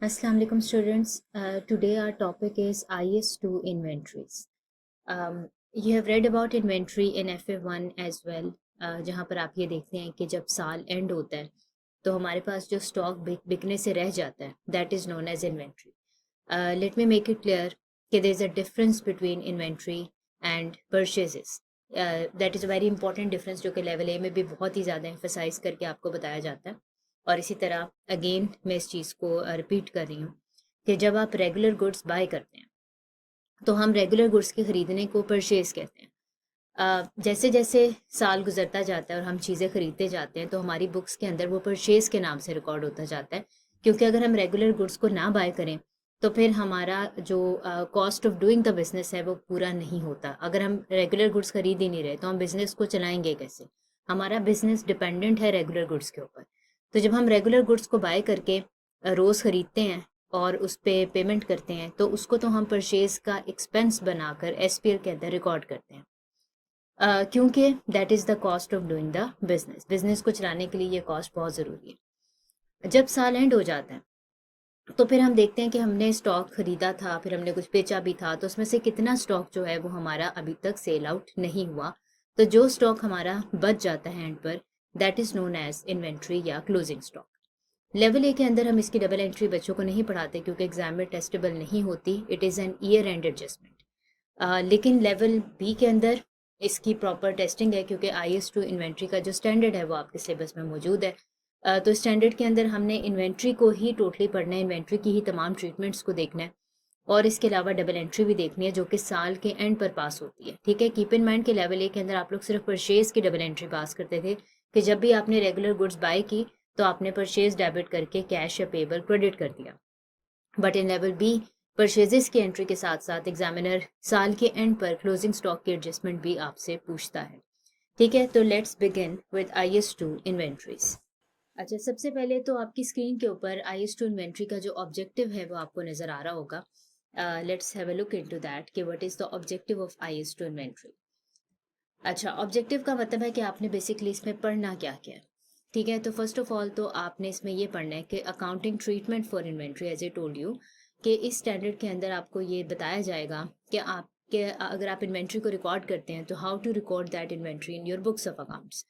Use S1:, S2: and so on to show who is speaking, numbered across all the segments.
S1: Assalamu alaikum students. Today our topic is IS2 inventories. You have read about inventory in FA1 as well, जहाँ पर आप ये देखते हैं कि जब साल एंड होता है तो हमारे पास जो स्टॉक बिकने से रह जाता है that is known as inventory. Let me make it clear कि there is a difference between inventory and purchases. That is a very important difference जो कि लेवल ए में भी बहुत ही ज़्यादा एम्फेसाइज करके आपको बताया जाता है. और इसी तरह अगेन मैं इस चीज़ को रिपीट कर रही हूँ कि जब आप रेगुलर गुड्स बाय करते हैं तो हम रेगुलर गुड्स के ख़रीदने को परचेज़ कहते हैं. जैसे जैसे साल गुजरता जाता है और हम चीज़ें खरीदते जाते हैं तो हमारी बुक्स के अंदर वो परचेज़ के नाम से रिकॉर्ड होता जाता है, क्योंकि अगर हम रेगुलर गुड्स को ना बाय करें तो फिर हमारा जो cost of doing the business है वो पूरा नहीं होता. अगर हम रेगुलर गुड्स खरीद ही नहीं रहे तो हम बिजनेस को चलाएंगे कैसे? हमारा बिजनेस डिपेंडेंट है रेगुलर गुड्स के ऊपर. तो जब हम रेगुलर गुड्स को बाय करके रोज़ खरीदते हैं और उस पे पेमेंट करते हैं तो उसको तो हम परचेज़ का एक्सपेंस बनाकर एसपीएल के अंदर रिकॉर्ड करते हैं. क्योंकि that is the cost of doing the business. Business को चलाने के लिए ये कॉस्ट बहुत ज़रूरी है. जब साल एंड हो जाता है तो फिर हम देखते हैं कि हमने स्टॉक खरीदा था, फिर हमने कुछ बेचा भी था, तो उसमें से कितना स्टॉक जो है वो हमारा अभी तक सेल आउट नहीं हुआ. तो जो स्टॉक हमारा बच जाता है एंड पर that is known as inventory या क्लोजिंग स्टॉक. लेवल ए के अंदर हम इसकी डबल एंट्री बच्चों को नहीं पढ़ाते क्योंकि एग्जाम में टेस्टेबल नहीं होती. It is an year and adjustment. लेकिन लेवल बी के अंदर इसकी प्रॉपर टेस्टिंग है क्योंकि IS2 इन्वेंट्री का जो स्टैंडर्ड है वो आपके सिलेबस में मौजूद है. तो स्टैंडर्ड के अंदर हमने इन्वेंट्री को ही टोटली पढ़ना है, इन्वेंट्री की ही तमाम ट्रीटमेंट्स को देखना है और इसके अलावा डबल एंट्री भी देखनी है जो कि साल के एंड पर पास होती है. ठीक है, कीप इन माइंड के लेवल ए के अंदर आप लोग सिर्फ परचेज की डबल एंट्री पास करते थे कि जब भी आपने रेगुलर गुड्स बाय की तो आपने परचेज डेबिट करके कैश या पेबल क्रेडिट कर दिया. But in level B purchases की एंट्री के साथ साथ एग्जामिनर साल के एंड पर क्लोजिंग स्टॉक की एडजस्टमेंट भी आपसे पूछता है. ठीक है, तो let's begin with IS2 inventories. अच्छा, सबसे पहले तो आपकी स्क्रीन के ऊपर IS2 इन्वेंट्री का जो ऑब्जेक्टिव है वो आपको नजर आ रहा होगा. Let's have a look into that कि what is the objective of IS2 inventory. अच्छा, ऑब्जेक्टिव का मतलब है कि आपने बेसिकली इसमें पढ़ना क्या क्या है. ठीक है, तो फर्स्ट ऑफ ऑल तो आपने इसमें ये पढ़ना है कि accounting treatment for inventory as I told you कि इस स्टैंडर्ड के अंदर आपको ये बताया जाएगा कि आपके अगर आप इन्वेंट्री को रिकॉर्ड करते हैं तो how to record that inventory in your books of accounts.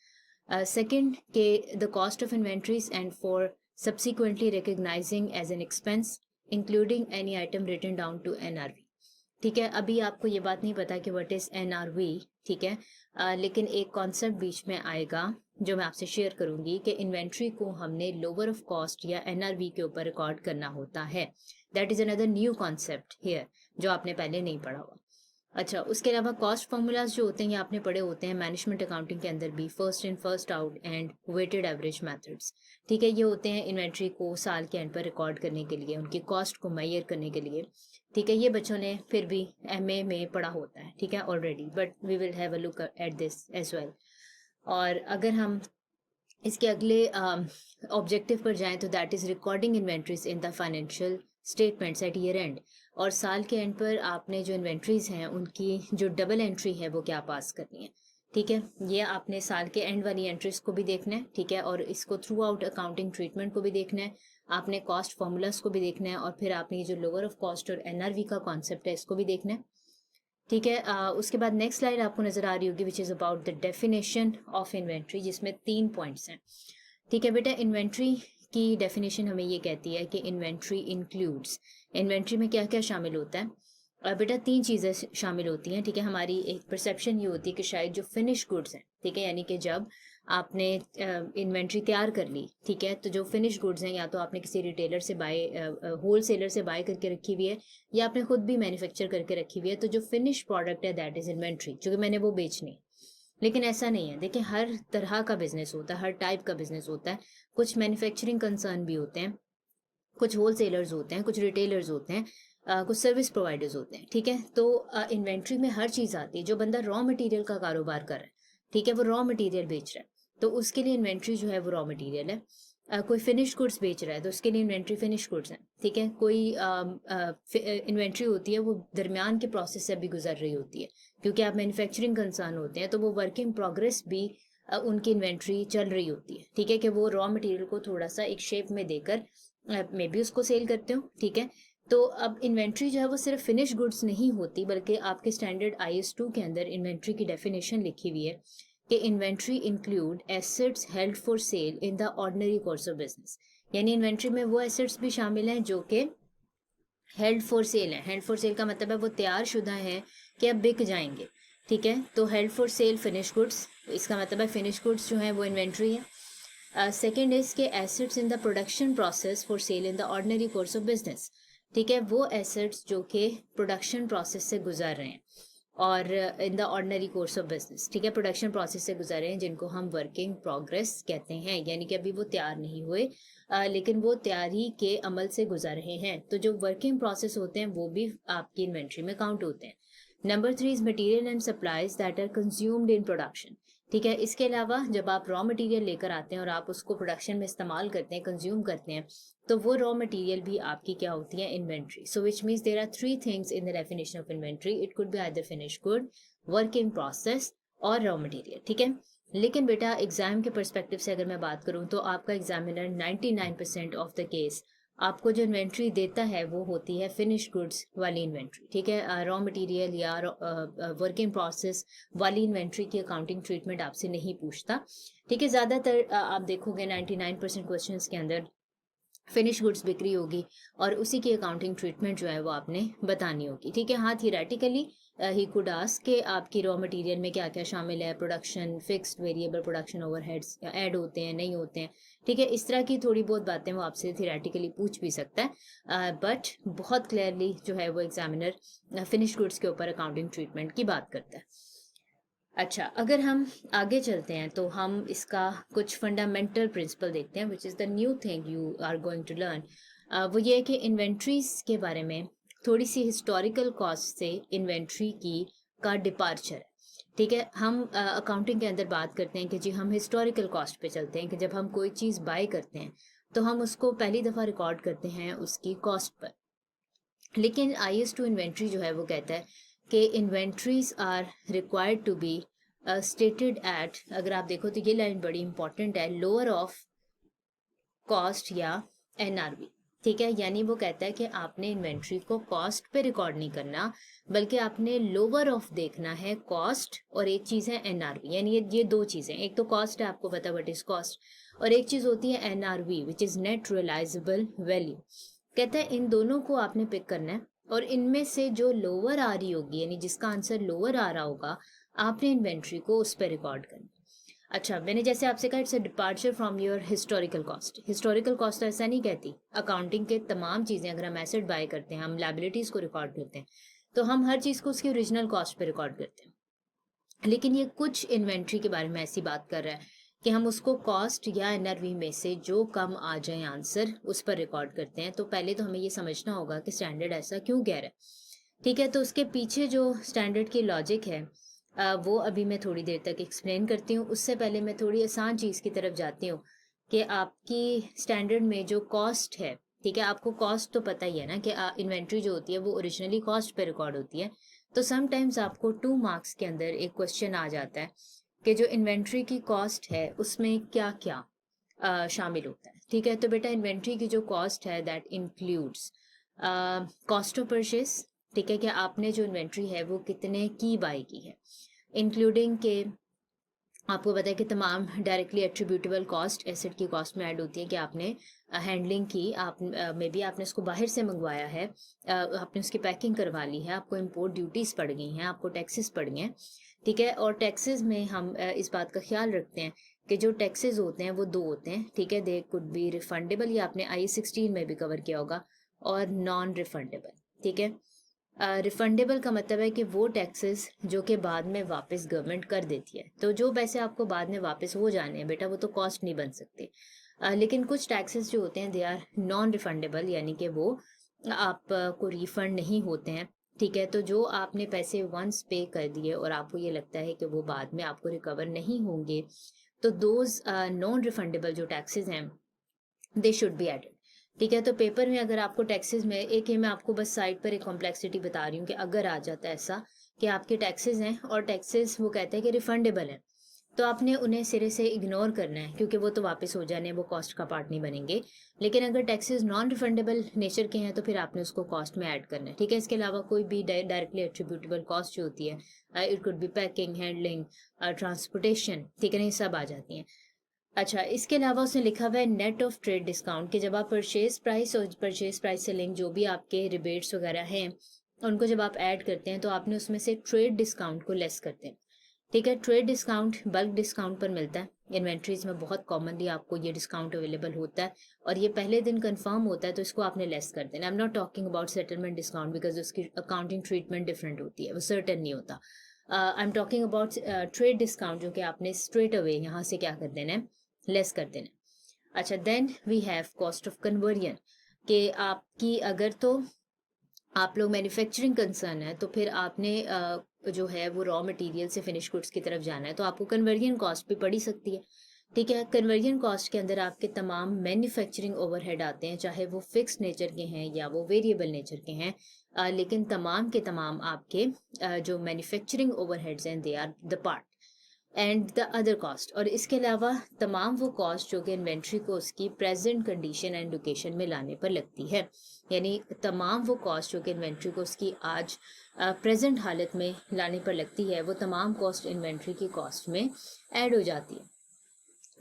S1: Second के the cost of inventories and for subsequently recognizing as an expense including any item written down to NRV. ठीक है, अभी आपको ये बात नहीं पता कि व्हाट इज़ NRV. ठीक है, लेकिन एक कॉन्सेप्ट बीच में आएगा जो मैं आपसे शेयर करूंगी कि इन्वेंट्री को हमने लोअर ऑफ कॉस्ट या NRV के ऊपर रिकॉर्ड करना होता है. That is another new concept here जो आपने पहले नहीं पढ़ा हुआ. अच्छा, उसके अलावा कॉस्ट फार्मूलाज जो होते हैं ये आपने पढ़े होते हैं मैनेजमेंट अकाउंटिंग के अंदर भी, first in first out and weighted average methods. ठीक है, ये होते हैं इन्वेंट्री को साल के एंड पर रिकॉर्ड करने के लिए, उनकी कॉस्ट को मेजर करने के लिए. ठीक है, ये बच्चों ने फिर भी MA में पढ़ा होता है. ठीक है, already, but we will have a look at this as well. और अगर हम इसके अगले ऑब्जेक्टिव पर जाएं तो that is recording inventories in the financial statements at year end. और साल के एंड पर आपने जो इन्वेंट्रीज हैं उनकी जो डबल एंट्री है वो क्या पास करनी है. ठीक है, ये आपने साल के एंड वाली एंट्रीज को भी देखना है. ठीक है, और इसको थ्रू आउट अकाउंटिंग ट्रीटमेंट को भी देखना है, आपने कॉस्ट फार्मूलाज को भी देखना है और फिर आपने ये जो लोअर ऑफ कॉस्ट और NRV का कॉन्सेप्ट है इसको भी देखना है. ठीक है, उसके बाद नेक्स्ट स्लाइड आपको नजर आ रही होगी which is about the definition of inventory जिसमें 3 पॉइंट्स हैं. ठीक है बेटा, इन्वेंट्री की डेफिनेशन हमें ये कहती है कि इन्वेंट्री इंक्लूड्स, इन्वेंट्री में क्या क्या शामिल होता है. बेटा 3 चीज़ें शामिल होती हैं. ठीक है, हमारी एक परसेप्शन ये होती है कि शायद जो फिनिश गुड्स हैं, ठीक है, यानी कि जब आपने इन्वेंट्री तैयार कर ली, ठीक है, तो जो फिनिश गुड्स हैं या तो आपने किसी रिटेलर से बाय, होल सेलर से बाय करके रखी हुई है या आपने खुद भी मैन्युफैक्चर करके रखी हुई है, तो जो फिनिश प्रोडक्ट है दैट इज़ इन्वेंट्री, क्योंकि मैंने वो बेचनी. लेकिन ऐसा नहीं है, देखिए हर तरह का बिजनेस होता है, हर टाइप का बिजनेस होता है. कुछ मैन्युफैक्चरिंग कंसर्न भी होते हैं, कुछ होल सेलर्स होते हैं, कुछ रिटेलर्स होते हैं, कुछ सर्विस प्रोवाइडर्स होते हैं. ठीक है, तो इन्वेंट्री में हर चीज़ आती है. जो बंदा रॉ मटेरियल का कारोबार कर रहा है, ठीक है, वो रॉ मटेरियल बेच रहा है तो उसके लिए इन्वेंट्री जो है वो रॉ मटेरियल है. कोई फिनिश गुड्स बेच रहा है तो उसके लिए इन्वेंट्री फिनिश गुड्स है. ठीक है, कोई इन्वेंट्री होती है वो दरमियान के प्रोसेस से भी गुजर रही होती है, क्योंकि आप मैन्युफैक्चरिंग कंसर्न होते हैं तो वो वर्क इन प्रोग्रेस भी उनकी इन्वेंट्री चल रही होती है. ठीक है, कि वो रॉ मटेरियल को थोड़ा सा एक शेप में देकर मे बी उसको सेल करते हो, ठीक है। तो अब इन्वेंट्री जो है वो सिर्फ फिनिश गुड्स नहीं होती, बल्कि आपके स्टैंडर्ड IS2 के अंदर इन्वेंट्री की डेफिनेशन लिखी हुई है कि inventory include assets held for sale in the ordinary course of business. यानी इन्वेंट्री में वो एसेट्स भी शामिल हैं जो कि हेल्ड फॉर सेल है। हेल्ड फॉर सेल का मतलब है वो तैयार शुदा है कि अब बिक जाएंगे, ठीक है। तो held for sale finish goods, इसका मतलब है फिनिश गुड्स जो है वो इन्वेंट्री है। सेकेंड इज के assets in the production process for sale in the ordinary course of business, ठीक है। वो एसेट्स जो कि प्रोडक्शन प्रोसेस से गुजर रहे हैं और in the ordinary course of business, ठीक है, प्रोडक्शन प्रोसेस से गुजर रहे हैं, जिनको हम वर्किंग प्रोग्रेस कहते हैं, यानी कि अभी वो तैयार नहीं हुए, लेकिन वो तैयारी के अमल से गुजर रहे हैं। तो जो वर्किंग प्रोसेस होते हैं वो भी आपकी इन्वेंट्री में काउंट होते हैं। Number 3 is material and supplies that are consumed in production, ठीक है। इसके अलावा जब आप रॉ मटेरियल लेकर आते हैं और आप उसको प्रोडक्शन में इस्तेमाल करते हैं, कंज्यूम करते हैं, तो वो रॉ मटेरियल भी आपकी क्या होती है, inventory. So which means there are 3 things in the definition of inventory. It could be either finish good, work in process और रॉ मटेरियल, ठीक है। लेकिन बेटा एग्जाम के पर्सपेक्टिव से अगर मैं बात करूं तो आपका एग्जामिनर 99% ऑफ द केस आपको जो इन्वेंट्री देता है वो होती है फिनिश गुड्स वाली इन्वेंट्री, ठीक है। रॉ मटेरियल या वर्क इन प्रोसेस वाली इन्वेंट्री की अकाउंटिंग ट्रीटमेंट आपसे नहीं पूछता, ठीक है। ज़्यादातर आप देखोगे 99% क्वेश्चंस के अंदर फिनिश गुड्स बिक्री होगी और उसी की अकाउंटिंग ट्रीटमेंट जो है वो आपने बतानी होगी, ठीक है। हाँ, थियोरेटिकली ही कुड आस्क कि आपकी रॉ मटेरियल में क्या क्या शामिल है, production fixed variable production overheads add होते हैं नहीं होते हैं, ठीक है। इस तरह की थोड़ी बहुत बातें वो आपसे थियोरेटिकली पूछ भी सकता है, बट बहुत क्लियरली जो है वो एग्जामिनर फिनिश गुड्स के ऊपर अकाउंटिंग ट्रीटमेंट की बात करता है। अच्छा, अगर हम आगे चलते हैं तो हम इसका कुछ फंडामेंटल प्रिंसिपल देखते हैं, which is the new thing you are going to learn. वो ये है कि इन्वेंट्रीज के बारे में थोड़ी सी हिस्टोरिकल कॉस्ट से इन्वेंट्री की का डिपार्चर है, ठीक है। हम अकाउंटिंग के अंदर बात करते हैं कि जी हम हिस्टोरिकल कॉस्ट पे चलते हैं, कि जब हम कोई चीज़ बाय करते हैं तो हम उसको पहली दफ़ा रिकॉर्ड करते हैं उसकी कॉस्ट पर। लेकिन IS2 इन्वेंट्री जो है वो कहता है कि inventories are required to be stated at, अगर आप देखो तो ये लाइन बड़ी इंपॉर्टेंट है, लोअर ऑफ कॉस्ट या NRV, ठीक है। यानी वो कहता है कि आपने इन्वेंट्री को कॉस्ट पे रिकॉर्ड नहीं करना, बल्कि आपने लोअर ऑफ देखना है कॉस्ट, और एक चीज़ है NRV। यानी ये दो चीज़ें, एक तो कॉस्ट है, आपको पता व्हाट इज कॉस्ट, और एक चीज़ होती है NRV which is net realisable value. कहता है इन दोनों को आपने पिक करना है और इनमें से जो लोअर आ रही होगी, यानी जिसका आंसर लोअर आ रहा होगा, आपने इन्वेंट्री को उस पर रिकॉर्ड करना। अच्छा, मैंने जैसे आपसे कहा it's a departure from your historical cost. Historical cost तो ऐसा नहीं कहती, अकाउंटिंग के तमाम चीज़ें, अगर हम एसेट बाय करते हैं, हम लाइबिलिटीज़ को रिकॉर्ड करते हैं, तो हम हर चीज़ को उसकी ओरिजिनल कॉस्ट पे रिकॉर्ड करते हैं। लेकिन ये कुछ इन्वेंट्री के बारे में ऐसी बात कर रहा है कि हम उसको कॉस्ट या NRV में से जो कम आ जाए आंसर उस पर रिकॉर्ड करते हैं। तो पहले तो हमें ये समझना होगा कि स्टैंडर्ड ऐसा क्यों कह रहा है, ठीक है। तो उसके पीछे जो स्टैंडर्ड की लॉजिक है वो अभी मैं थोड़ी देर तक एक्सप्लेन करती हूँ। उससे पहले मैं थोड़ी आसान चीज़ की तरफ जाती हूँ कि आपकी स्टैंडर्ड में जो कॉस्ट है, ठीक है, आपको कॉस्ट तो पता ही है ना कि इन्वेंट्री जो होती है वो ओरिजिनली कॉस्ट पे रिकॉर्ड होती है। तो समटाइम्स आपको 2 मार्क्स के अंदर एक क्वेश्चन आ जाता है कि जो इन्वेंट्री की कॉस्ट है उसमें क्या क्या शामिल होता है, ठीक है। तो बेटा इन्वेंट्री की जो कॉस्ट है that includes cost of purchase, ठीक है, कि आपने जो इन्वेंट्री है वो कितने की बाई की है, इंक्लूडिंग के आपको पता है कि तमाम डायरेक्टली एट्रीब्यूटेबल कॉस्ट एसेट की कॉस्ट में ऐड होती है, कि आपने हैंडलिंग की, आप मे बी आपने उसको बाहर से मंगवाया है, आपने उसकी पैकिंग करवा ली है, आपको इम्पोर्ट ड्यूटीज़ पड़ गई हैं, आपको टैक्सेस पड़ गए हैं, ठीक है। और टैक्सेस में हम इस बात का ख्याल रखते हैं कि जो टैक्सेस होते हैं वो दो होते हैं, ठीक है। दे कुड बी रिफंडेबल, या आपने IS16 में भी कवर किया होगा, और नॉन रिफंडेबल, ठीक है। रिफंडेबल का मतलब है कि वो टैक्सेस जो कि बाद में वापस गवर्नमेंट कर देती है, तो जो पैसे आपको बाद में वापस हो जाने हैं बेटा वो तो कॉस्ट नहीं बन सकते। लेकिन कुछ टैक्सेस जो होते हैं दे आर नॉन रिफंडेबल, यानी कि वो आपको रिफंड नहीं होते हैं, ठीक है। तो जो आपने पैसे वंस पे कर दिए और आपको ये लगता है कि वो बाद में आपको रिकवर नहीं होंगे, तो दोज नॉन रिफंडेबल जो टैक्सेस हैं दे शुड बी एडेड, ठीक है। तो पेपर में अगर आपको टैक्सेस में एक, ये मैं आपको बस साइड पर एक कॉम्प्लेक्सिटी बता रही हूँ कि अगर आ जाता है ऐसा कि आपके टैक्सेस हैं और टैक्सेस वो कहते हैं कि रिफंडेबल है, तो आपने उन्हें सिरे से इग्नोर करना है, क्योंकि वो तो वापस हो जाने, वो कॉस्ट का पार्ट नहीं बनेंगे। लेकिन अगर टैक्सेस नॉन रिफंडेबल नेचर के हैं तो फिर आपने उसको कॉस्ट में ऐड करना है, ठीक है। इसके अलावा कोई भी डायरेक्टली एट्रीब्यूटेबल कॉस्ट जो होती है, it could B packing, handling, transportation, ठीक है ना, ये सब आ जाती हैं। अच्छा, इसके अलावा उसने लिखा हुआ है नेट ऑफ ट्रेड डिस्काउंट, कि जब आप परचेज प्राइस और परचेज प्राइस से लिंक जो भी आपके रिबेट्स वगैरह हैं उनको जब आप ऐड करते हैं तो आपने उसमें से ट्रेड डिस्काउंट को लेस करते हैं, ठीक है। ट्रेड डिस्काउंट बल्क डिस्काउंट पर मिलता है, इन्वेंट्रीज में बहुत कॉमनली आपको ये डिस्काउंट अवेलेबल होता है और ये पहले दिन कंफर्म होता है, तो इसको आपने लेस कर देना। I am not talking about settlement discount because उसकी अकाउंटिंग ट्रीटमेंट डिफरेंट होती है, वो सर्टेन नहीं होता। I am talking about trade discount, जो कि आपने स्ट्रेट अवे यहाँ से क्या कर देना है, लेस कर देना है। अच्छा, then we have cost of conversion, कि आपकी अगर तो आप लोग मैन्युफैक्चरिंग कंसर्न है तो फिर आपने जो है वो रॉ मटेरियल से फिनिश गुड्स की तरफ जाना है, तो आपको कन्वर्जन कॉस्ट भी पड़ ही सकती है, ठीक है। कन्वर्जन कॉस्ट के अंदर आपके तमाम मैन्युफैक्चरिंग ओवरहेड आते हैं, चाहे वो फिक्स नेचर के हैं या वो वेरिएबल नेचर के हैं, लेकिन तमाम के तमाम आपके जो मैन्युफैक्चरिंग ओवरहेड्स हैं they are the part and the other cost. और इसके अलावा तमाम वो कॉस्ट जो कि इन्वेंट्री को उसकी प्रेजेंट कंडीशन एंड लोकेशन में लाने पर लगती है, यानी तमाम वो कॉस्ट जो कि इन्वेंट्री को उसकी आज प्रेजेंट हालत में लाने पर लगती है, वो तमाम कॉस्ट इन्वेंट्री की कॉस्ट में ऐड हो जाती है।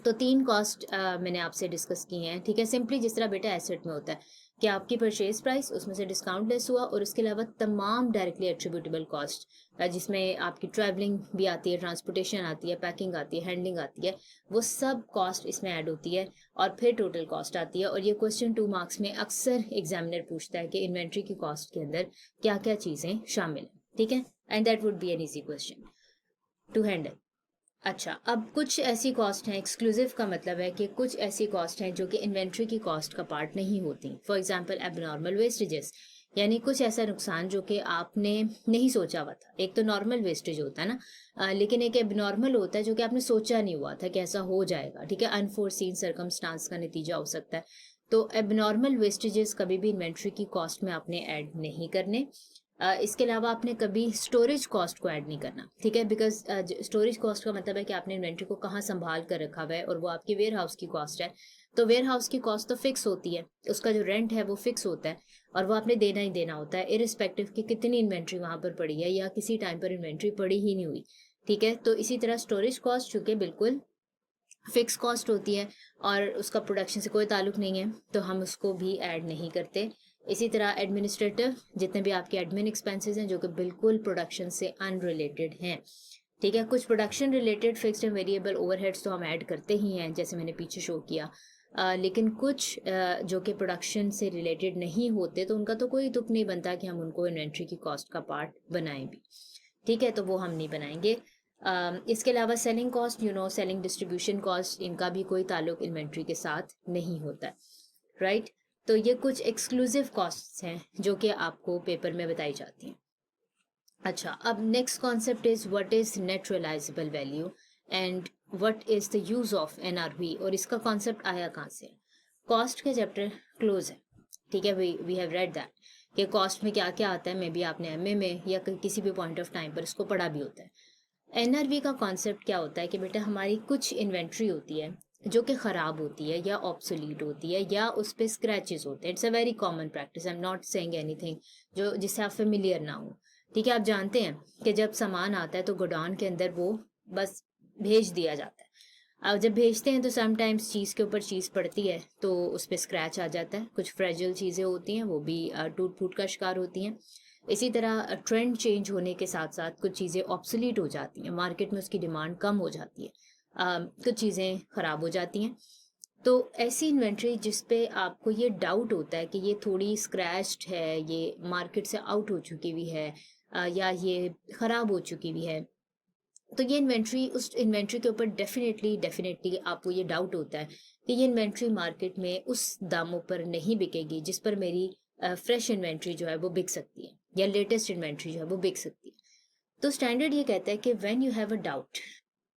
S1: तो 3 कॉस्ट मैंने आपसे डिस्कस की हैं, ठीक है। सिंपली जिस तरह बेटा एसेट में होता है कि आपकी परचेज प्राइस, उसमें से डिस्काउंट लेस हुआ, और उसके अलावा तमाम डायरेक्टली एट्रीब्यूटेबल कॉस्ट, जिसमें आपकी ट्रैवलिंग भी आती है, ट्रांसपोर्टेशन आती है, पैकिंग आती है, हैंडलिंग आती है, वो सब कॉस्ट इसमें ऐड होती है और फिर टोटल कॉस्ट आती है। और ये क्वेश्चन 2 मार्क्स में अक्सर एग्जामिनर पूछता है कि इन्वेंट्री की कॉस्ट के अंदर क्या क्या चीज़ें शामिल हैं, ठीक है। And that would be an easy question to handle. अच्छा, अब कुछ ऐसी कॉस्ट हैं, एक्सक्लूसिव का मतलब है कि कुछ ऐसी कॉस्ट हैं जो कि इन्वेंट्री की कॉस्ट का पार्ट नहीं होती। फॉर एग्जांपल एबनॉर्मल वेस्टेजेस, यानी कुछ ऐसा नुकसान जो कि आपने नहीं सोचा हुआ था। एक तो नॉर्मल वेस्टेज होता है ना, लेकिन एक एबनॉर्मल होता है जो कि आपने सोचा नहीं हुआ था कि ऐसा हो जाएगा, ठीक है। अनफोर्सीन सर्कमस्टांस का नतीजा हो सकता है। तो एबनॉर्मल वेस्टेजेस कभी भी इन्वेंट्री की कॉस्ट में आपने ऐड नहीं करने। इसके अलावा आपने कभी स्टोरेज कॉस्ट को ऐड नहीं करना, ठीक है, बिकॉज स्टोरेज कॉस्ट का मतलब है कि आपने इन्वेंट्री को कहाँ संभाल कर रखा हुआ है और वो आपकी वेयर हाउस की कॉस्ट है। तो वेयर हाउस की कॉस्ट तो फिक्स होती है, उसका जो रेंट है वो फिक्स होता है और वो आपने देना ही देना होता है, इरिस्पेक्टिव कि कितनी इन्वेंट्री वहाँ पर पड़ी है या किसी टाइम पर इन्वेंट्री पड़ी ही नहीं हुई, ठीक है। तो इसी तरह स्टोरेज कॉस्ट चूँकि बिल्कुल फिक्स कॉस्ट होती है और उसका प्रोडक्शन से कोई ताल्लुक नहीं है, तो हम उसको भी ऐड नहीं करते। इसी तरह एडमिनिस्ट्रेटिव जितने भी आपके एडमिन एक्सपेंसेस हैं जो कि बिल्कुल प्रोडक्शन से अनरिलेटेड हैं, ठीक है। कुछ production related fixed and variable overheads तो हम ऐड करते ही हैं, जैसे मैंने पीछे शो किया, लेकिन कुछ जो कि प्रोडक्शन से रिलेटेड नहीं होते तो उनका तो कोई तुक नहीं बनता कि हम उनको इन्वेंट्री की कॉस्ट का पार्ट बनाएं भी, ठीक है। तो वो हम नहीं बनाएंगे। इसके अलावा selling cost, selling distribution cost, इनका भी कोई ताल्लुक इन्वेंट्री के साथ नहीं होता है, राइट। तो ये कुछ एक्सक्लूसिव कॉस्ट्स हैं जो कि आपको पेपर में बताई जाती हैं। अच्छा, अब next concept is what is net realisable value and what is the use of NRV, और इसका कॉन्सेप्ट आया कहाँ से। कॉस्ट का चैप्टर क्लोज है, ठीक है। वी हैव रेड दैट कि कॉस्ट में क्या क्या आता है, मे बी आपने एमए में या किसी भी पॉइंट ऑफ टाइम पर इसको पढ़ा भी होता है। एनआरवी का कॉन्सेप्ट क्या होता है कि बेटा हमारी कुछ इन्वेंट्री होती है जो कि ख़राब होती है या ऑब्सोलीट होती है या उस पर स्क्रैचेस होते हैं। It's a very common practice, I am not saying anything जो जिससे आप फेमिलियर ना हो, ठीक है। आप जानते हैं कि जब सामान आता है तो गोडाउन के अंदर वो बस भेज दिया जाता है। अब जब भेजते हैं तो समटाइम्स चीज़ के ऊपर चीज़ पड़ती है तो उस पर स्क्रैच आ जाता है। कुछ फ्रेजिल चीज़ें होती हैं वो भी टूट फूट का शिकार होती हैं। इसी तरह ट्रेंड चेंज होने के साथ साथ कुछ चीज़ें ऑब्सोलीट हो जाती हैं, मार्केट में उसकी डिमांड कम हो जाती है, कुछ चीज़ें ख़राब हो जाती हैं। तो ऐसी इन्वेंट्री जिस पे आपको ये डाउट होता है कि ये थोड़ी स्क्रैच्ड है, ये मार्केट से आउट हो चुकी हुई है, या ये ख़राब हो चुकी हुई है, तो ये इन्वेंट्री, उस इन्वेंट्री के ऊपर डेफिनेटली आपको ये डाउट होता है कि ये इन्वेंट्री मार्केट में उस दामों पर नहीं बिकेगी जिस पर मेरी फ्रेश इन्वेंट्री जो है वो बिक सकती है या लेटेस्ट इन्वेंट्री जो है वो बिक सकती है। तो स्टैंडर्ड ये कहता है कि when you have a doubt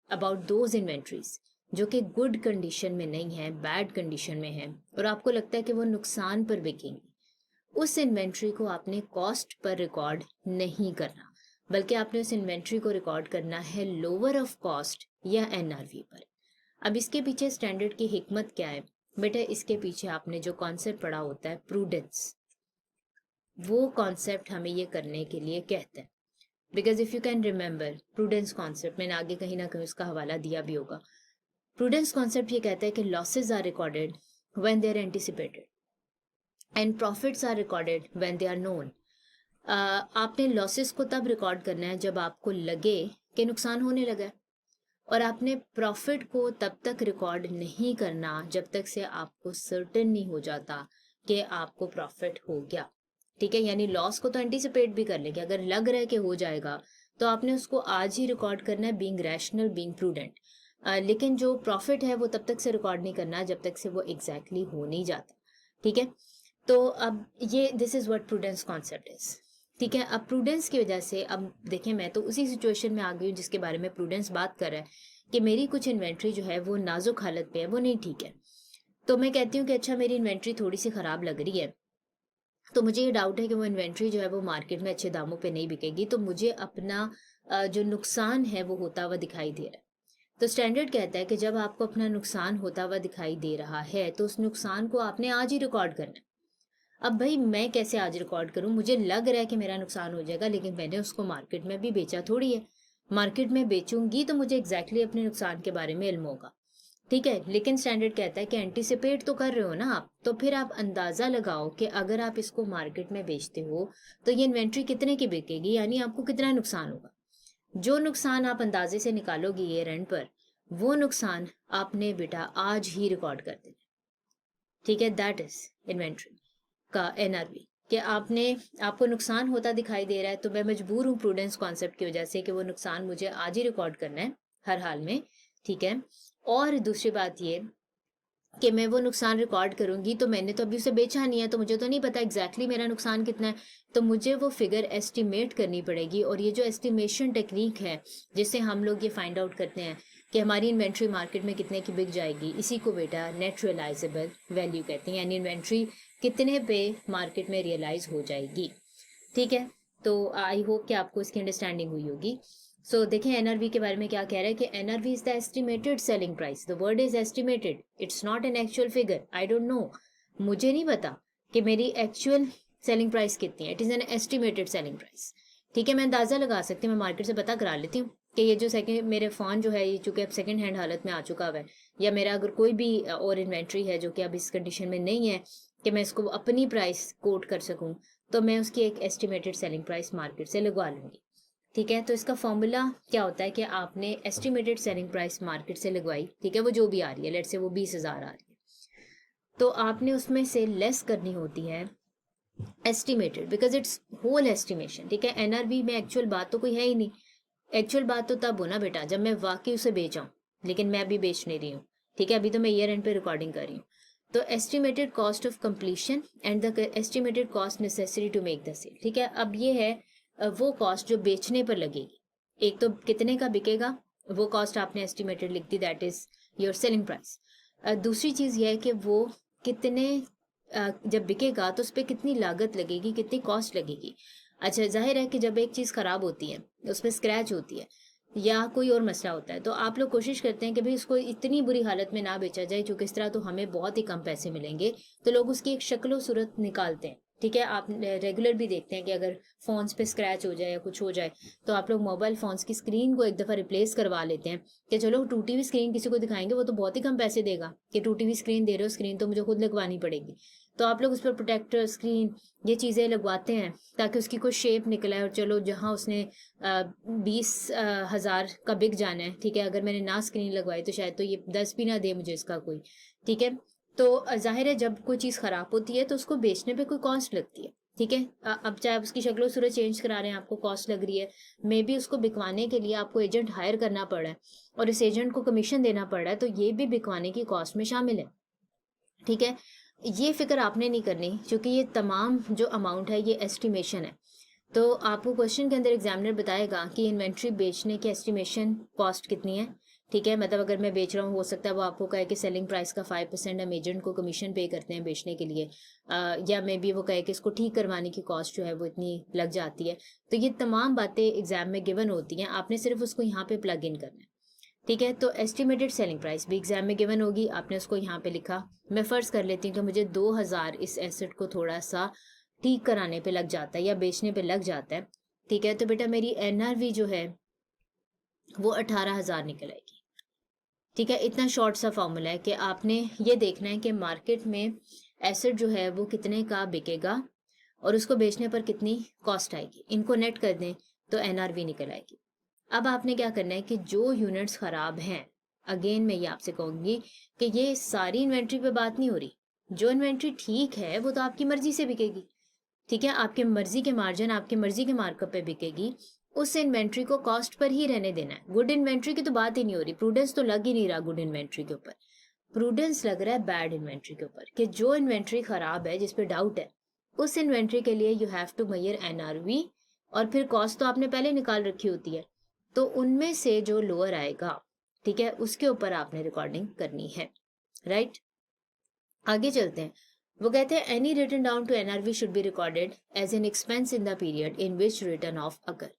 S1: about those inventories जो कि गुड कंडीशन में नहीं है, बैड कंडीशन में है, और आपको लगता है कि वो नुकसान पर बिकेंगी, उस इन्वेंट्री को आपने कॉस्ट पर रिकॉर्ड नहीं करना, बल्कि आपने उस इन्वेंट्री को रिकॉर्ड करना है लोअर ऑफ कॉस्ट या एनआरवी पर। अब इसके पीछे स्टैंडर्ड की हिकमत क्या है बेटा? इसके पीछे आपने जो कॉन्सेप्ट पढ़ा होता है प्रूडेंस, वो कॉन्सेप्ट हमें ये करने के लिए कहता है। Because if you can remember prudence concept, मैंने आगे कहीं ना कहीं उसका हवाला दिया भी होगा। प्रूडेंस कॉन्सेप्ट ये कहता है कि losses are recorded when they are anticipated and profits are recorded when they are known. आपने लॉसेस को तब रिकॉर्ड करना है जब आपको लगे कि नुकसान होने लगा है, और आपने प्रॉफिट को तब तक रिकॉर्ड नहीं करना जब तक से आपको सर्टेन नहीं हो जाता कि आपको प्रॉफिट हो गया। ठीक है, यानी लॉस को तो एंटिसिपेट भी कर लेंगे, अगर लग रहा है कि हो जाएगा तो आपने उसको आज ही रिकॉर्ड करना है, बीइंग रैशनल, बीइंग प्रूडेंट। लेकिन जो प्रॉफिट है वो तब तक से रिकॉर्ड नहीं करना जब तक से वो एग्जैक्टली हो नहीं जाता। ठीक है, तो अब ये this is what prudence concept is. ठीक है, अब प्रूडेंस की वजह से अब देखें, मैं तो उसी सिचुएशन में आ गई हूँ जिसके बारे में प्रूडेंस बात कर रहा है कि मेरी कुछ इन्वेंट्री जो है वो नाजुक हालत पे है, वो नहीं ठीक है। तो मैं कहती हूँ कि अच्छा मेरी इन्वेंट्री थोड़ी सी ख़राब लग रही है, तो मुझे ये डाउट है कि वो इन्वेंट्री जो है वो मार्केट में अच्छे दामों पे नहीं बिकेगी, तो मुझे अपना जो नुकसान है वो होता हुआ दिखाई दे रहा है। तो स्टैंडर्ड कहता है कि जब आपको अपना नुकसान होता हुआ दिखाई दे रहा है तो उस नुकसान को आपने आज ही रिकॉर्ड करना है। अब भाई मैं कैसे आज रिकॉर्ड करूं? मुझे लग रहा है कि मेरा नुकसान हो जाएगा, लेकिन मैंने उसको मार्केट में भी बेचा थोड़ी है। मार्केट में बेचूंगी तो मुझे एग्जैक्टली अपने नुकसान के बारे में इल्म होगा। ठीक है, लेकिन स्टैंडर्ड कहता है कि एंटिसिपेट तो कर रहे हो ना आप, तो फिर आप अंदाजा लगाओ कि अगर आप इसको मार्केट में बेचते हो तो ये इन्वेंट्री कितने की बिकेगी, यानी आपको कितना नुकसान होगा। जो नुकसान आप अंदाजे से निकालोगे ईयर एंड पर, वो नुकसान आपने बेटा आज ही रिकॉर्ड कर देना। ठीक है, दैट इज इन्वेंट्री का एनआरवी। कि आपको नुकसान होता दिखाई दे रहा है, तो मैं मजबूर हूँ प्रूडेंस कॉन्सेप्ट की वजह से कि वो नुकसान मुझे आज ही रिकॉर्ड करना है हर हाल में। ठीक है, और दूसरी बात ये कि मैं वो नुकसान रिकॉर्ड करूंगी तो मैंने तो अभी उसे बेचा नहीं है, तो मुझे तो नहीं पता एग्जैक्टली मेरा नुकसान कितना है, तो मुझे वो फिगर एस्टिमेट करनी पड़ेगी। और ये जो एस्टिमेशन टेक्निक है जिससे हम लोग ये फाइंड आउट करते हैं कि हमारी इन्वेंट्री मार्केट में कितने की बिक जाएगी, इसी को बेटा नेट रियलाइजेबल वैल्यू कहते हैं, यानी इन्वेंट्री कितने पे मार्केट में रियलाइज हो जाएगी। ठीक है, तो आई होप कि आपको इसकी अंडरस्टैंडिंग हुई होगी। सो देखें एनआरवी के बारे में क्या कह रहा है कि NRV is the estimated selling price. The word is estimated, it's not an actual figure. I don't know, मुझे नहीं पता कि मेरी एक्चुअल सेलिंग प्राइस कितनी है। It is an estimated selling price. ठीक है, मैं अंदाजा लगा सकती हूँ, मैं मार्केट से पता करा लेती हूँ कि ये जो सेकंड मेरे फ़ोन जो है ये चूंकि अब सेकंड हैंड हालत में आ चुका हुआ है, या मेरा अगर कोई भी और इन्वेंट्री है जो कि अब इस कंडीशन में नहीं है कि मैं इसको अपनी प्राइस कोट कर सकूं, तो मैं उसकी एक एस्टिमेटेड सेलिंग प्राइस मार्केट से लगवा लूंगी। ठीक है, तो इसका फॉर्मूला क्या होता है कि आपने एस्टिमेटेड सेलिंग प्राइस मार्केट से लगवाई, ठीक है, वो जो भी आ रही है, लेट से वो 20,000 आ रही है, तो आपने उसमें से लेस करनी होती है estimated, because it's whole estimation. ठीक है, एनआरवी में एक्चुअल बात तो कोई है ही नहीं। एक्चुअल बात तो तब हो ना बेटा जब मैं वाकई उसे बेचाऊं, लेकिन मैं अभी बेच नहीं रही हूँ। ठीक है, अभी तो मैं ईयर एंड पे रिकॉर्डिंग कर रही हूँ। तो estimated cost of completion and the estimated cost necessary to make the sale. ठीक है, अब ये है वो कॉस्ट जो बेचने पर लगेगी। एक तो कितने का बिकेगा, वो कॉस्ट आपने एस्टिमेटेड लिख दी, that is your selling price. दूसरी चीज़ यह है कि वो कितने जब बिकेगा तो उस पर कितनी लागत लगेगी, कितनी कॉस्ट लगेगी। अच्छा, जाहिर है कि जब एक चीज़ ख़राब होती है, उसमें स्क्रैच होती है या कोई और मसला होता है, तो आप लोग कोशिश करते हैं कि भाई उसको इतनी बुरी हालत में ना बेचा जाए, क्योंकि इस तरह तो हमें बहुत ही कम पैसे मिलेंगे, तो लोग उसकी एक शक्ल सूरत निकालते हैं। ठीक है, आप रेगुलर भी देखते हैं कि अगर फ़ोन्स पे स्क्रैच हो जाए या कुछ हो जाए तो आप लोग मोबाइल फ़ोन्स की स्क्रीन को एक दफ़ा रिप्लेस करवा लेते हैं कि चलो टूटी हुई स्क्रीन किसी को दिखाएंगे, वो तो बहुत ही कम पैसे देगा कि टूटी हुई स्क्रीन दे रहे हो, स्क्रीन तो मुझे खुद लगवानी पड़ेगी। तो आप लोग उस पर प्रोटेक्टर, स्क्रीन, ये चीज़ें लगवाते हैं ताकि उसकी कोई शेप निकला है, और चलो जहाँ उसने 20,000 का बिक जाना है, ठीक है, अगर मैंने ना स्क्रीन लगवाई तो शायद तो ये 10 भी ना दे मुझे इसका कोई। ठीक है, तो जाहिर है जब कोई चीज़ ख़राब होती है तो उसको बेचने पे कोई कॉस्ट लगती है। ठीक है, अब चाहे आप उसकी शक्लो सूरत चेंज करा रहे हैं, आपको कॉस्ट लग रही है, मे बी उसको बिकवाने के लिए आपको एजेंट हायर करना पड़ा है और इस एजेंट को कमीशन देना पड़ रहा है, तो ये भी बिकवाने की कॉस्ट में शामिल है। ठीक है, ये फिक्र आपने नहीं करनी, क्योंकि ये तमाम जो अमाउंट है ये एस्टिमेशन है। तो आपको क्वेश्चन के अंदर एग्जामिनर बताएगा कि इन्वेंट्री बेचने की एस्टिमेशन कॉस्ट कितनी है। ठीक है, मतलब अगर मैं बेच रहा हूँ, हो सकता है वो आपको कहे कि सेलिंग प्राइस का 5% हम एजेंट को कमीशन पे करते हैं बेचने के लिए, या मे बी वो कहे कि इसको ठीक करवाने की कॉस्ट जो है वो इतनी लग जाती है। तो ये तमाम बातें एग्जाम में गिवन होती हैं, आपने सिर्फ उसको यहाँ पे प्लग इन करना है। ठीक है, तो एस्टिमेटेड सेलिंग प्राइस भी एग्जाम में गिवन होगी, आपने उसको यहाँ पे लिखा। मैं फर्ज कर लेती हूँ कि मुझे 2000 इस एसेट को थोड़ा सा ठीक कराने पे लग जाता है या बेचने पे लग जाता है। ठीक है, तो बेटा मेरी एनआरवी जो है वो 18,000 निकल आएगी। ठीक है, इतना शॉर्ट सा फॉर्मूला है कि आपने ये देखना है कि मार्केट में एसेट जो है वो कितने का बिकेगा और उसको बेचने पर कितनी कॉस्ट आएगी। इनको नेट कर दें तो एनआरवी निकल आएगी। अब आपने क्या करना है कि जो यूनिट्स खराब हैं, अगेन मैं ये आपसे कहूंगी कि ये सारी इन्वेंट्री पे बात नहीं हो रही। जो इन्वेंट्री ठीक है वो तो आपकी मर्जी से बिकेगी। ठीक है, आपके मर्जी के मार्जिन, आपकी मर्जी के मार्कअप पे बिकेगी। उस इन्वेंट्री को कॉस्ट पर ही रहने देना है। गुड इन्वेंट्री की तो बात ही नहीं हो रही, प्रूडेंस तो लग ही नहीं रहा गुड इन्वेंट्री के ऊपर। प्रूडेंस लग रहा है बैड इन्वेंट्री के ऊपर, कि जो इन्वेंट्री खराब है, जिस पे डाउट है, उस इन्वेंट्री के लिए you have to measure NRV, और फिर कॉस्ट तो आपने पहले निकाल रखी होती है, तो उनमें से जो लोअर आएगा, ठीक है, उसके ऊपर आपने रिकॉर्डिंग करनी है। राइट, आगे चलते हैं। वो कहते हैं any return down to NRV should be recorded as an expense in the period in which return of occur.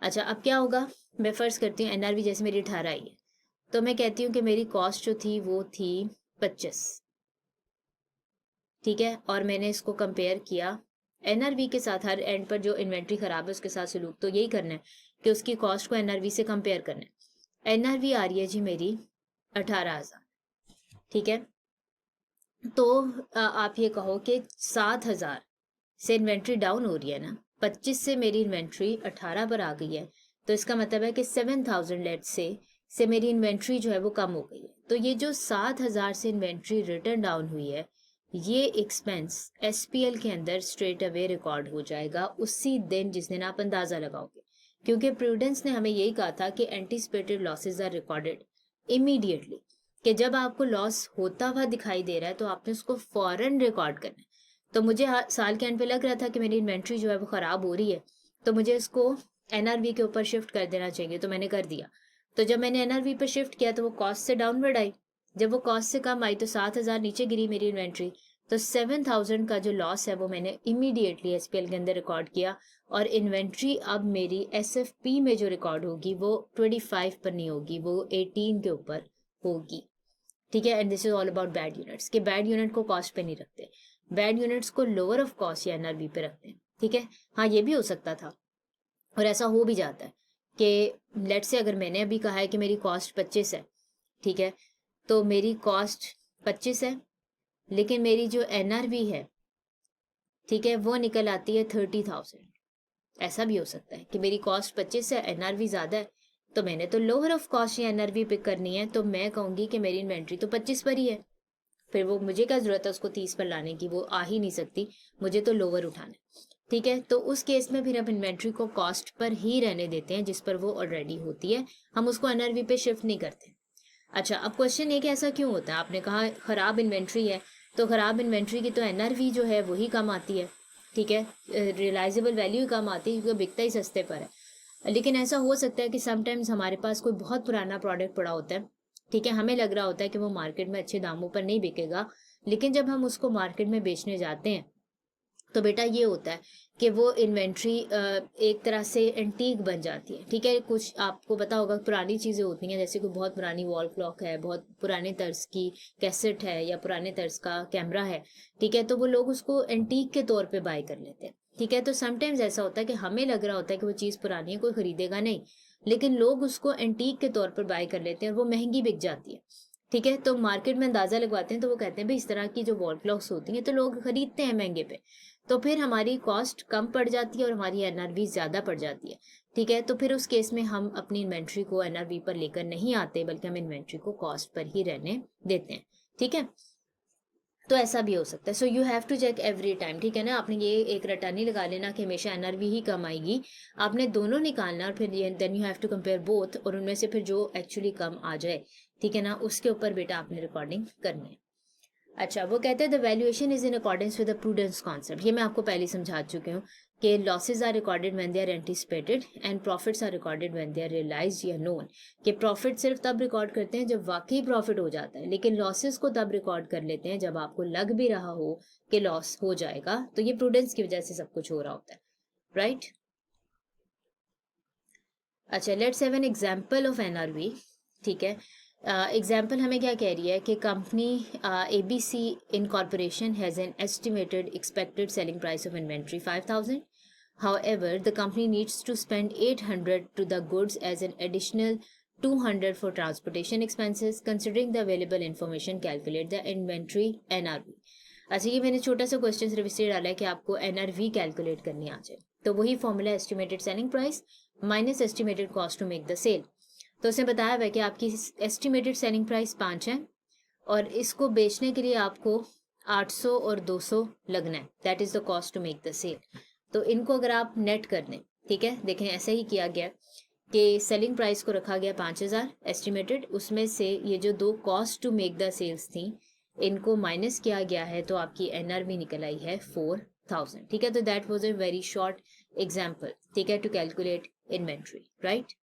S1: अच्छा, अब क्या होगा, मैं फर्ज करती हूँ एनआरवी जैसे मेरी 18 आई है, तो मैं कहती हूँ कि मेरी कॉस्ट जो थी वो थी 25। ठीक है, और मैंने इसको कंपेयर किया एनआरवी के साथ। हर एंड पर जो इन्वेंट्री खराब है उसके साथ सलूक तो यही करना है कि उसकी कॉस्ट को एनआरवी से कंपेयर करना है। एनआरवी आ रही है जी मेरी 18,000। ठीक है, तो आप ये कहो कि 7,000 से इन्वेंट्री डाउन हो रही है ना, 25 से मेरी इन्वेंट्री 18 पर आ गई है, तो इसका मतलब है कि 7,000 लेट से मेरी इन्वेंट्री जो है वो कम हो गई है। तो ये जो 7,000 से इन्वेंट्री रिटर्न डाउन हुई है, ये एक्सपेंस एसपीएल के अंदर स्ट्रेट अवे रिकॉर्ड हो जाएगा उसी दिन जिस दिन आप अंदाजा लगाओगे, क्योंकि प्रूडेंस ने हमें यही कहा था कि anticipated losses are recorded immediately, कि जब आपको लॉस होता हुआ दिखाई दे रहा है तो आपने उसको फौरन रिकॉर्ड करना है। तो मुझे साल के एंड पे लग रहा था कि मेरी इन्वेंट्री जो है वो खराब हो रही है, तो मुझे इसको एनआरवी के ऊपर शिफ्ट कर देना चाहिए, तो मैंने कर दिया। तो जब मैंने एनआरवी पे शिफ्ट किया तो वो कॉस्ट से डाउनवर्ड आई। जब वो कॉस्ट से कम आई तो 7,000 नीचे गिरी मेरी इन्वेंट्री, तो 7,000 का जो लॉस है वो मैंने इमीडिएटली एसपीएल के अंदर रिकॉर्ड किया। और इन्वेंट्री अब मेरी एसएफपी में जो रिकॉर्ड होगी वो 25 पर नहीं होगी, वो 18 के ऊपर होगी। ठीक है, and this is all about bad units, कि बैड यूनिट को कॉस्ट पे नहीं रखते, बैड यूनिट्स को लोअर ऑफ कॉस्ट या एनआरवी पे रखते हैं। ठीक है, हाँ ये भी हो सकता था और ऐसा हो भी जाता है कि लेट से अगर मैंने अभी कहा है कि मेरी कॉस्ट 25 है, ठीक है, तो मेरी कॉस्ट 25 है, लेकिन मेरी जो एनआरवी है, ठीक है, वो निकल आती है 30,000। ऐसा भी हो सकता है कि मेरी कॉस्ट 25 है, एनआरवी ज्यादा है, तो मैंने तो लोअर ऑफ कॉस्ट या एनआरवी पिक करनी है, तो मैं कहूंगी कि मेरी इन्वेंट्री तो 25 पर ही है, फिर वो मुझे क्या जरूरत है उसको 30 पर लाने की, वो आ ही नहीं सकती, मुझे तो लोअर उठाना है। ठीक है, तो उस केस में फिर हम इन्वेंट्री को कॉस्ट पर ही रहने देते हैं जिस पर वो ऑलरेडी होती है, हम उसको एनआरवी पे शिफ्ट नहीं करते। अच्छा, अब क्वेश्चन ये कि ऐसा क्यों होता है, आपने कहा खराब इन्वेंट्री है, तो खराब इन्वेंट्री की तो एनआरवी जो है वही कम आती है। ठीक है, रियलाइजेबल वैल्यू कम आती है क्योंकि बिकता ही सस्ते पर है। लेकिन ऐसा हो सकता है कि समटाइम्स हमारे पास कोई बहुत पुराना प्रोडक्ट पड़ा होता है, ठीक है, हमें लग रहा होता है कि वो मार्केट में अच्छे दामों पर नहीं बिकेगा, लेकिन जब हम उसको मार्केट में बेचने जाते हैं तो बेटा ये होता है कि वो इन्वेंट्री एक तरह से एंटीक बन जाती है। ठीक है, कुछ आपको पता होगा पुरानी चीज़ें होती हैं, जैसे कोई बहुत पुरानी वॉल क्लॉक है, बहुत पुराने तर्ज की कैसेट है या पुराने तर्ज का कैमरा है, ठीक है, तो वो लोग उसको एंटीक के तौर पे बाय कर लेते हैं। ठीक है, तो समटाइम्स ऐसा होता है कि हमें लग रहा होता है कि वो चीज़ पुरानी है, कोई खरीदेगा नहीं, लेकिन लोग उसको एंटीक के तौर पर बाय कर लेते हैं और वो महंगी बिक जाती है। ठीक है, तो मार्केट में अंदाजा लगवाते हैं तो वो कहते हैं भाई इस तरह की जो वॉल क्लॉक्स होती हैं तो लोग खरीदते हैं महंगे पे, तो फिर हमारी कॉस्ट कम पड़ जाती है और हमारी एनआरवी ज़्यादा पड़ जाती है। ठीक है, तो फिर उस केस में हम अपनी इन्वेंट्री को एनआरवी पर लेकर नहीं आते, बल्कि हम इन्वेंट्री को कॉस्ट पर ही रहने देते हैं। ठीक है, तो ऐसा भी हो सकता है। So you have to check every time. ठीक है ना, आपने ये एक रटा नहीं लगा लेना कि हमेशा एनआरवी ही कम आएगी, आपने दोनों निकालना और फिर then you have to compare both, और उनमें से फिर जो एक्चुअली कम आ जाए, ठीक है ना, उसके ऊपर बेटा आपने रिकॉर्डिंग करनी है। अच्छा, वो कहते हैं the valuation is in accordance with the prudence concept. ये मैं आपको पहले समझा चुकी हूँ कि losses are recorded when they are anticipated and profits are recorded when they are realised या नोन। कि प्रॉफिट सिर्फ तब रिकॉर्ड करते हैं जब वाकई प्रॉफिट हो जाता है, लेकिन लॉसेस को तब रिकॉर्ड कर लेते हैं जब आपको लग भी रहा हो कि लॉस हो जाएगा। तो ये प्रूडेंस की वजह से सब कुछ हो रहा होता है, राइट। अच्छा, let's have an example of NRV. ठीक है। एग्जाम्पल हमें क्या कह रही है कि company ABC incorporation has an estimated expected selling price of inventory 5,000. However, the company needs to spend 800 to the goods as an additional 200 for transportation expenses. Considering the available information, calculate the inventory NRV. अच्छा, ये मैंने छोटा सा question सिर्फ इसलिए डाला है कि आपको NRV कैलकुलेट करनी आ जाए। तो वही formula estimated selling price minus estimated cost to make the sale. तो उसने बताया हुआ है कि आपकी एस्टिमेटेड सेलिंग प्राइस 5 है और इसको बेचने के लिए आपको 800 और 200 लगना है। That is the cost to make the sale. तो इनको अगर आप नेट कर दें, ठीक है, देखें ऐसा ही किया गया कि सेलिंग प्राइस को रखा गया 5,000 एस्टिमेटेड, उसमें से ये जो दो cost to make the sales थी इनको माइनस किया गया है, तो आपकी NRV निकल आई है 4,000। ठीक है, तो that was a very short example, ठीक है, टू कैलकुलेट इन्वेंट्री, राइट।